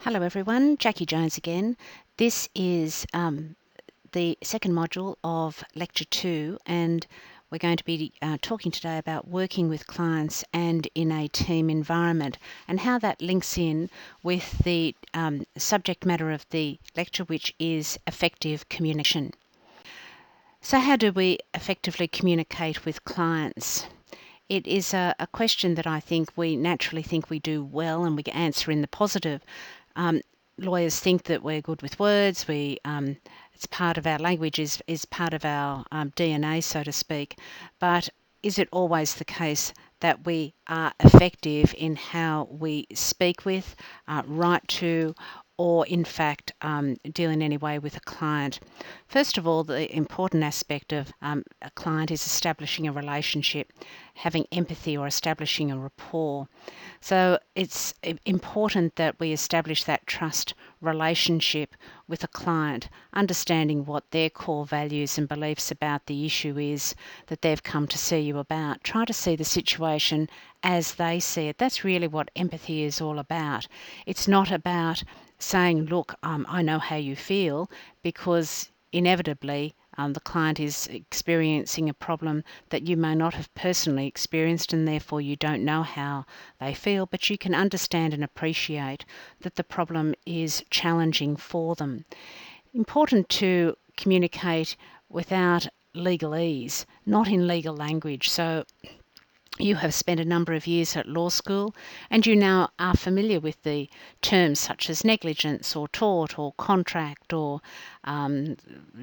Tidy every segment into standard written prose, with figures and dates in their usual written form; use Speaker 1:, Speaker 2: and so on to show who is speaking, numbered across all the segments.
Speaker 1: Hello everyone, Jackie Jones again. This is the second module of Lecture 2 and we're going to be talking today about working with clients and in a team environment and how that links in with the subject matter of the lecture, which is effective communication. So how do we effectively communicate with clients? It is a question that I think we naturally think we do well and we answer in the positive. Lawyers think that we're good with words. It's part of our language, is part of our DNA, so to speak. But is it always the case that we are effective in how we speak with, write to, or in fact deal in any way with a client? First of all, the important aspect of a client is establishing a relationship, having empathy or establishing a rapport. So it's important that we establish that trust relationship with a client, understanding what their core values and beliefs about the issue is that they've come to see you about. Try to see the situation as they see it. That's really what empathy is all about. It's not about saying, look, I know how you feel, because inevitably the client is experiencing a problem that you may not have personally experienced, and therefore you don't know how they feel, but you can understand and appreciate that the problem is challenging for them. Important to communicate without legalese, not in legal language. So you have spent a number of years at law school and you now are familiar with the terms such as negligence or tort or contract or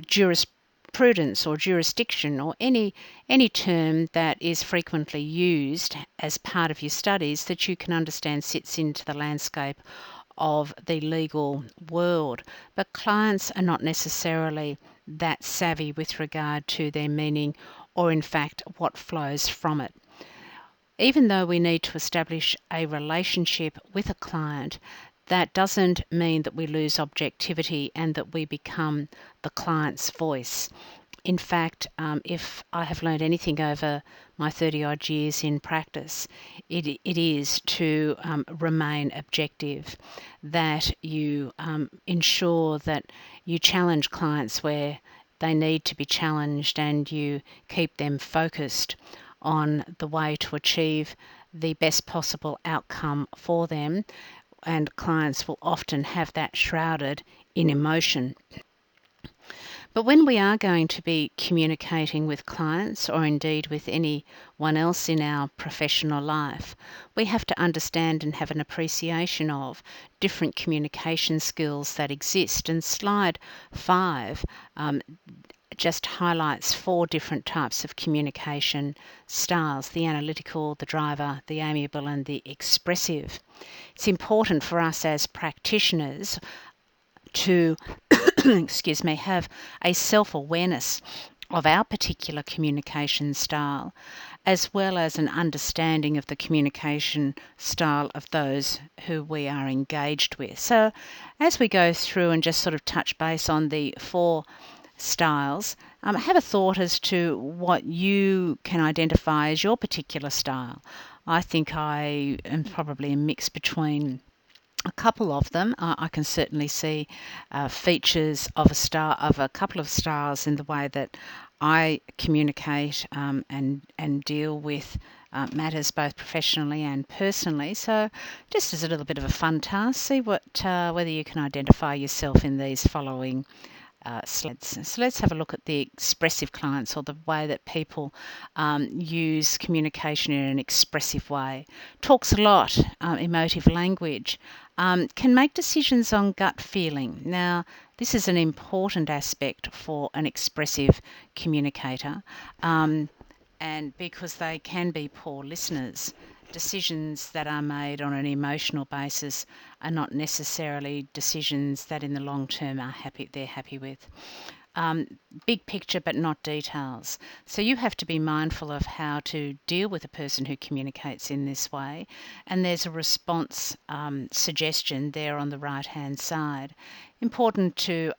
Speaker 1: jurisprudence or jurisdiction, or any term that is frequently used as part of your studies that you can understand sits into the landscape of the legal world. But clients are not necessarily that savvy with regard to their meaning or in fact what flows from it. Even though we need to establish a relationship with a client, that doesn't mean that we lose objectivity and that we become the client's voice. In fact, if I have learned anything over my 30 odd years in practice, it is to remain objective, that you ensure that you challenge clients where they need to be challenged and you keep them focused on the way to achieve the best possible outcome for them. And clients will often have that shrouded in emotion. But when we are going to be communicating with clients, or indeed with anyone else in our professional life, we have to understand and have an appreciation of different communication skills that exist. And slide 5 just highlights 4 different types of communication styles: the analytical, the driver, the amiable, and the expressive. It's important for us as practitioners to excuse me, have a self-awareness of our particular communication style, as well as an understanding of the communication style of those who we are engaged with. So as we go through and just sort of touch base on the 4 styles, have a thought as to what you can identify as your particular style. I think I am probably a mix between a couple of them. I can certainly see features of a couple of styles in the way that I communicate and deal with matters both professionally and personally. So, just as a little bit of a fun task, see whether you can identify yourself in these following slides. So let's have a look at the expressive clients, or the way that people use communication in an expressive way. Talks a lot, emotive language, can make decisions on gut feeling. Now, this is an important aspect for an expressive communicator, and because they can be poor listeners. Decisions that are made on an emotional basis are not necessarily decisions that in the long term they're happy with. Big picture but not details. So you have to be mindful of how to deal with a person who communicates in this way. And there's a response suggestion there on the right hand side. Important to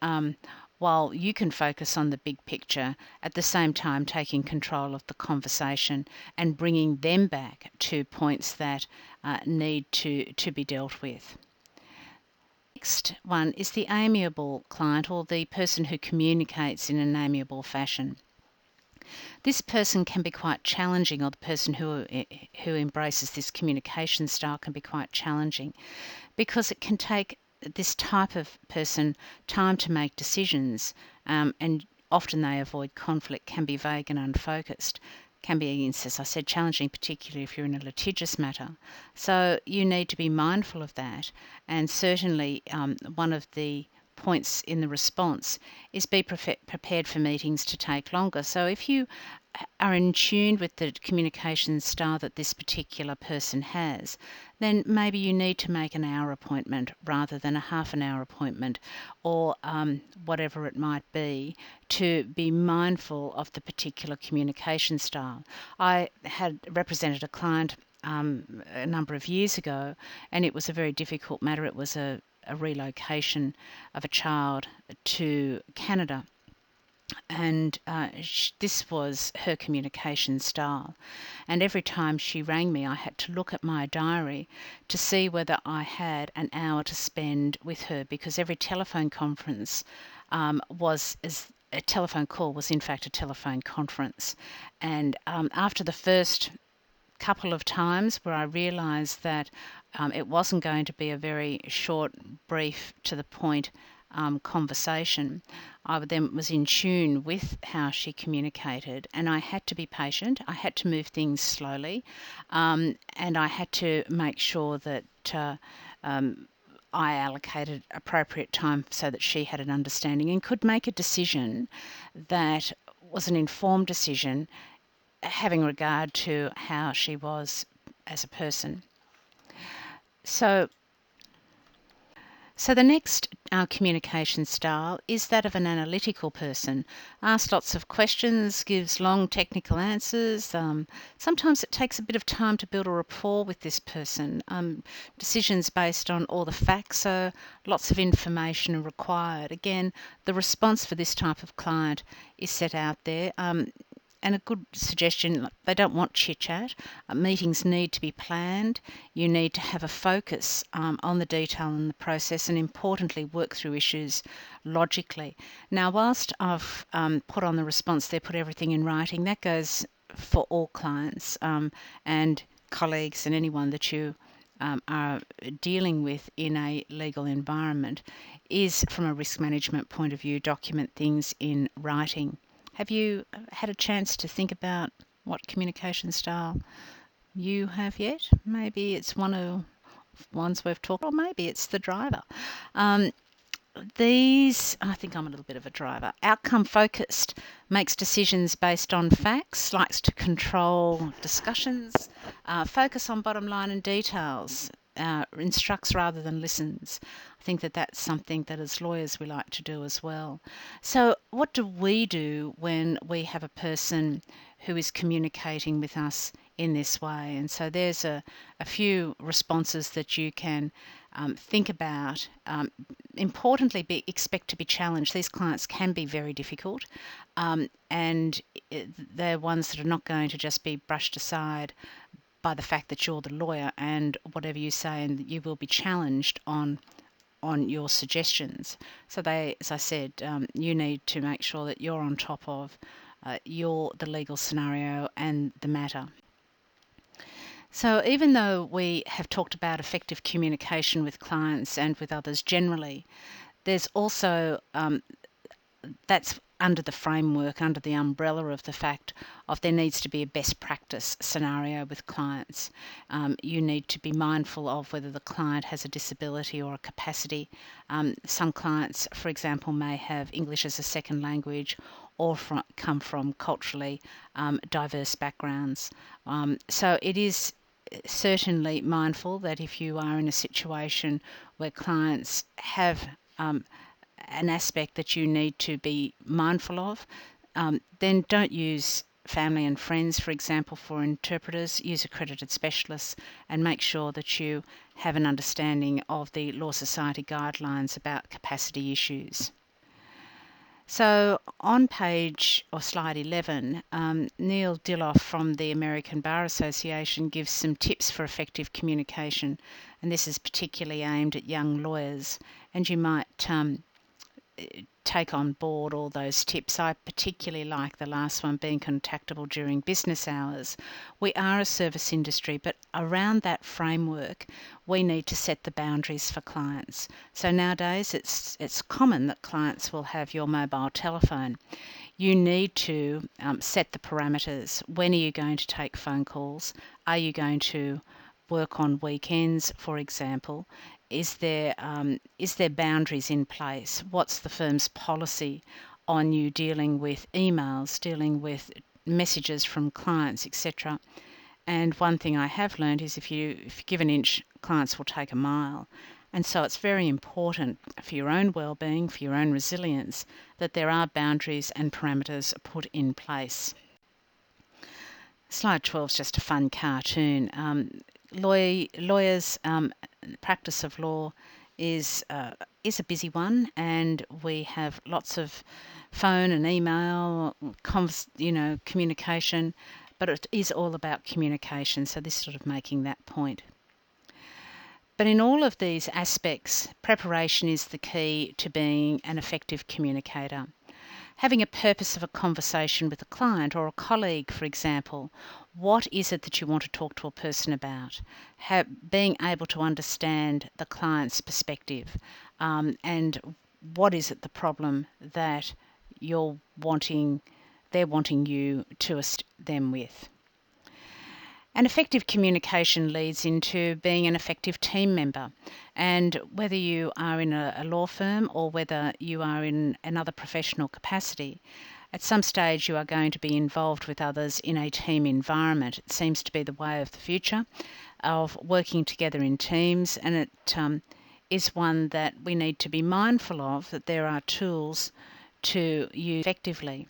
Speaker 1: while you can focus on the big picture, at the same time taking control of the conversation and bringing them back to points that need to be dealt with. Next one is the amiable client, or the person who communicates in an amiable fashion. This person can be quite challenging, or the person who embraces this communication style can be quite challenging, because it can take this type of person time to make decisions, and often they avoid conflict, can be vague and unfocused, can be, as I said, challenging, particularly if you're in a litigious matter. So you need to be mindful of that, and certainly one of the points in the response is be prepared for meetings to take longer. So if you are in tune with the communication style that this particular person has, then maybe you need to make an hour appointment rather than a half an hour appointment, or whatever it might be, to be mindful of the particular communication style. I had represented a client a number of years ago, and it was a very difficult matter. It was a relocation of a child to Canada, and this was her communication style. And every time she rang me, I had to look at my diary to see whether I had an hour to spend with her, because every telephone conference was as a telephone call was in fact a telephone conference. And after the first couple of times where I realised that it wasn't going to be a very short, brief, to the point conversation, I then was in tune with how she communicated, and I had to be patient. I had to move things slowly, and I had to make sure that I allocated appropriate time so that she had an understanding and could make a decision that was an informed decision, having regard to how she was as a person. So the next communication style is that of an analytical person. Asks lots of questions, gives long technical answers. Sometimes it takes a bit of time to build a rapport with this person. Decisions based on all the facts, so lots of information are required. Again, the response for this type of client is set out there. And a good suggestion, they don't want chit chat. Meetings need to be planned. You need to have a focus on the detail and the process, and importantly, work through issues logically. Now, whilst I've put on the response there, put everything in writing, that goes for all clients and colleagues and anyone that you are dealing with in a legal environment, is from a risk management point of view, document things in writing. Have you had a chance to think about what communication style you have yet? Maybe it's one of ones we've talked, or maybe it's the driver. I think I'm a little bit of a driver. Outcome focused, makes decisions based on facts, likes to control discussions, focus on bottom line and details, instructs rather than listens. I think that that's something that as lawyers we like to do as well. So what do we do when we have a person who is communicating with us in this way? And so there's a few responses that you can think about. Importantly, expect to be challenged. These clients can be very difficult, and they're ones that are not going to just be brushed aside by the fact that you're the lawyer and whatever you say, and you will be challenged on your suggestions. So they, as I said, you need to make sure that you're on top of the legal scenario and the matter. So even though we have talked about effective communication with clients and with others generally, there's also that's under the framework, under the umbrella of the fact of there needs to be a best practice scenario with clients. You need to be mindful of whether the client has a disability or a capacity. Some clients, for example, may have English as a second language or come from culturally diverse backgrounds. So it is certainly mindful that if you are in a situation where clients have an aspect that you need to be mindful of, then don't use family and friends, for example, for interpreters. Use accredited specialists and make sure that you have an understanding of the Law Society guidelines about capacity issues. So on page or slide 11, Neil Dilloff from the American Bar Association gives some tips for effective communication, and this is particularly aimed at young lawyers. And you might take on board all those tips. I particularly like the last one, being contactable during business hours. We are a service industry, but around that framework, we need to set the boundaries for clients. So nowadays, it's common that clients will have your mobile telephone. You need to set the parameters. When are you going to take phone calls? Are you going to work on weekends, for example? Is there boundaries in place? What's the firm's policy on you dealing with emails, dealing with messages from clients, etc.? And one thing I have learned is if you give an inch, clients will take a mile. And so it's very important for your own well-being, for your own resilience, that there are boundaries and parameters put in place. Slide 12 is just a fun cartoon. Lawyers' practice of law is a busy one, and we have lots of phone and email, communication, but it is all about communication. So this is sort of making that point. But in all of these aspects, preparation is the key to being an effective communicator. Having a purpose of a conversation with a client or a colleague, for example, what is it that you want to talk to a person about? Being able to understand the client's perspective, and what is it the problem that they're wanting you to assist them with. And effective communication leads into being an effective team member. And whether you are in a law firm or whether you are in another professional capacity, at some stage you are going to be involved with others in a team environment. It seems to be the way of the future, of working together in teams, and it is one that we need to be mindful of, that there are tools to use effectively.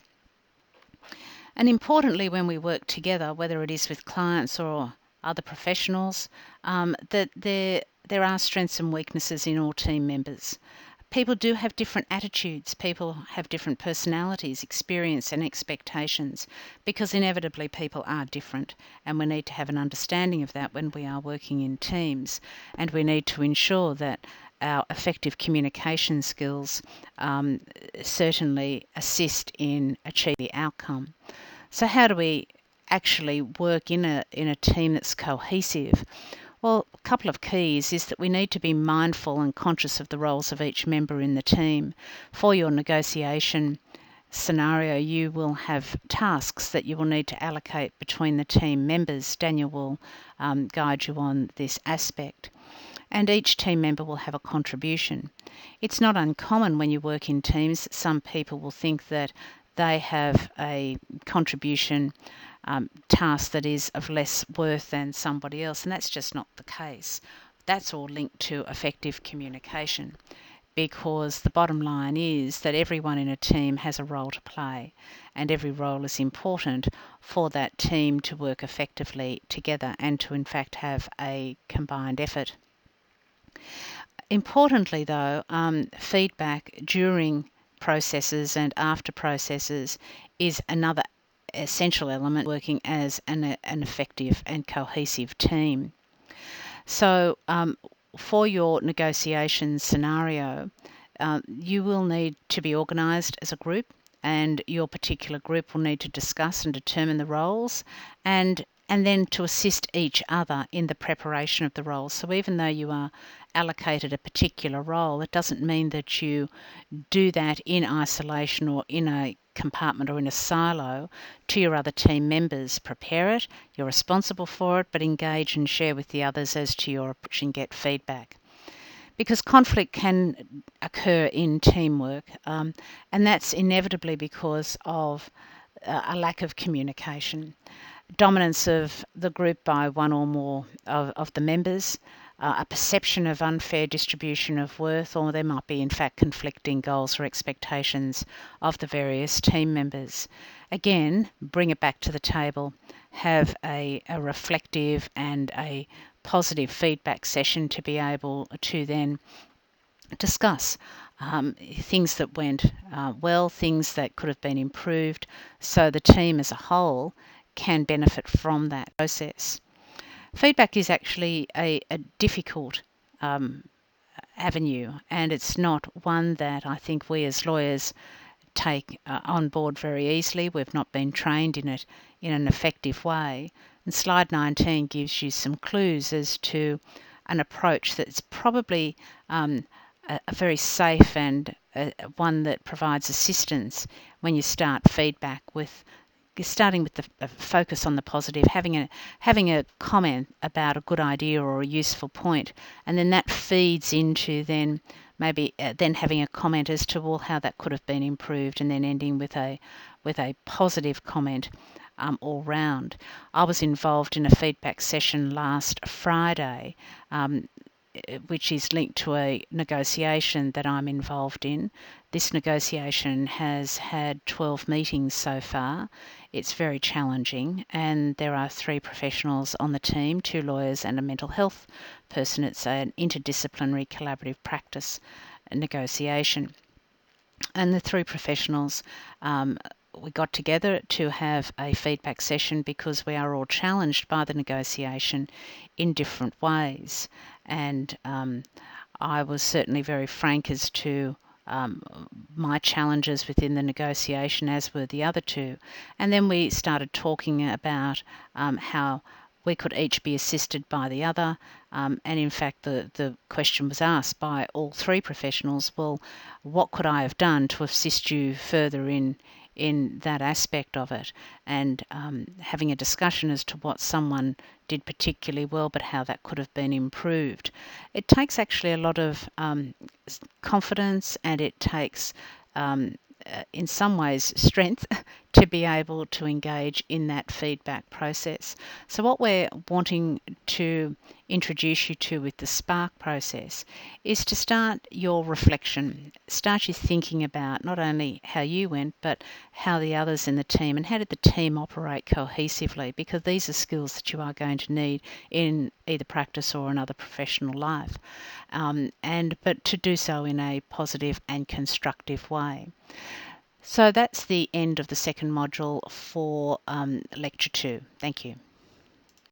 Speaker 1: And importantly, when we work together, whether it is with clients or other professionals, that there are strengths and weaknesses in all team members. People do have different attitudes, people have different personalities, experience and expectations, because inevitably people are different, and we need to have an understanding of that when we are working in teams, and we need to ensure that our effective communication skills certainly assist in achieving the outcome. So how do we actually work in a team that's cohesive? Well, a couple of keys is that we need to be mindful and conscious of the roles of each member in the team. For your negotiation scenario, you will have tasks that you will need to allocate between the team members. Daniel will guide you on this aspect. And each team member will have a contribution. It's not uncommon when you work in teams that some people will think that they have a contribution task that is of less worth than somebody else, and that's just not the case. That's all linked to effective communication, because the bottom line is that everyone in a team has a role to play, and every role is important for that team to work effectively together and to in fact have a combined effort. Importantly though, feedback during processes and after processes is another essential element working as an effective and cohesive team. So for your negotiation scenario, you will need to be organised as a group, and your particular group will need to discuss and determine the roles and then to assist each other in the preparation of the roles. So even though you are allocated a particular role, it doesn't mean that you do that in isolation or in a compartment or in a silo to your other team members. Prepare it, you're responsible for it, but engage and share with the others as to your approach and get feedback. Because conflict can occur in teamwork, and that's inevitably because of a lack of communication. Dominance of the group by one or more of the members, a perception of unfair distribution of worth, or there might be in fact conflicting goals or expectations of the various team members. Again, bring it back to the table, have a reflective and a positive feedback session to be able to then discuss things that went well, things that could have been improved, so the team as a whole can benefit from that process. Feedback is actually a difficult avenue, and it's not one that I think we as lawyers take on board very easily. We've not been trained in it in an effective way. And slide 19 gives you some clues as to an approach that's probably a very safe and one that provides assistance when you start feedback with starting with the focus on the positive, having a comment about a good idea or a useful point, and then that feeds into then maybe then having a comment as to well how that could have been improved, and then ending with a positive comment all round. I was involved in a feedback session last Friday, which is linked to a negotiation that I'm involved in. This negotiation has had 12 meetings so far. It's very challenging, and there are 3 professionals on the team, 2 lawyers and a mental health person. It's an interdisciplinary collaborative practice negotiation. And the 3 professionals we got together to have a feedback session because we are all challenged by the negotiation in different ways. And I was certainly very frank as to my challenges within the negotiation, as were the other 2. And then we started talking about how we could each be assisted by the other. And in fact, the question was asked by all 3 professionals, well, what could I have done to assist you further in that aspect of it, and having a discussion as to what someone did particularly well, but how that could have been improved. It takes actually a lot of confidence, and it takes in some ways strength to be able to engage in that feedback process. So what we're wanting to introduce you to with the Spark process is to start your reflection, start your thinking about not only how you went, but how the others in the team, and how did the team operate cohesively, because these are skills that you are going to need in either practice or another professional life, but to do so in a positive and constructive way. So that's the end of the second module for lecture 2. Thank you.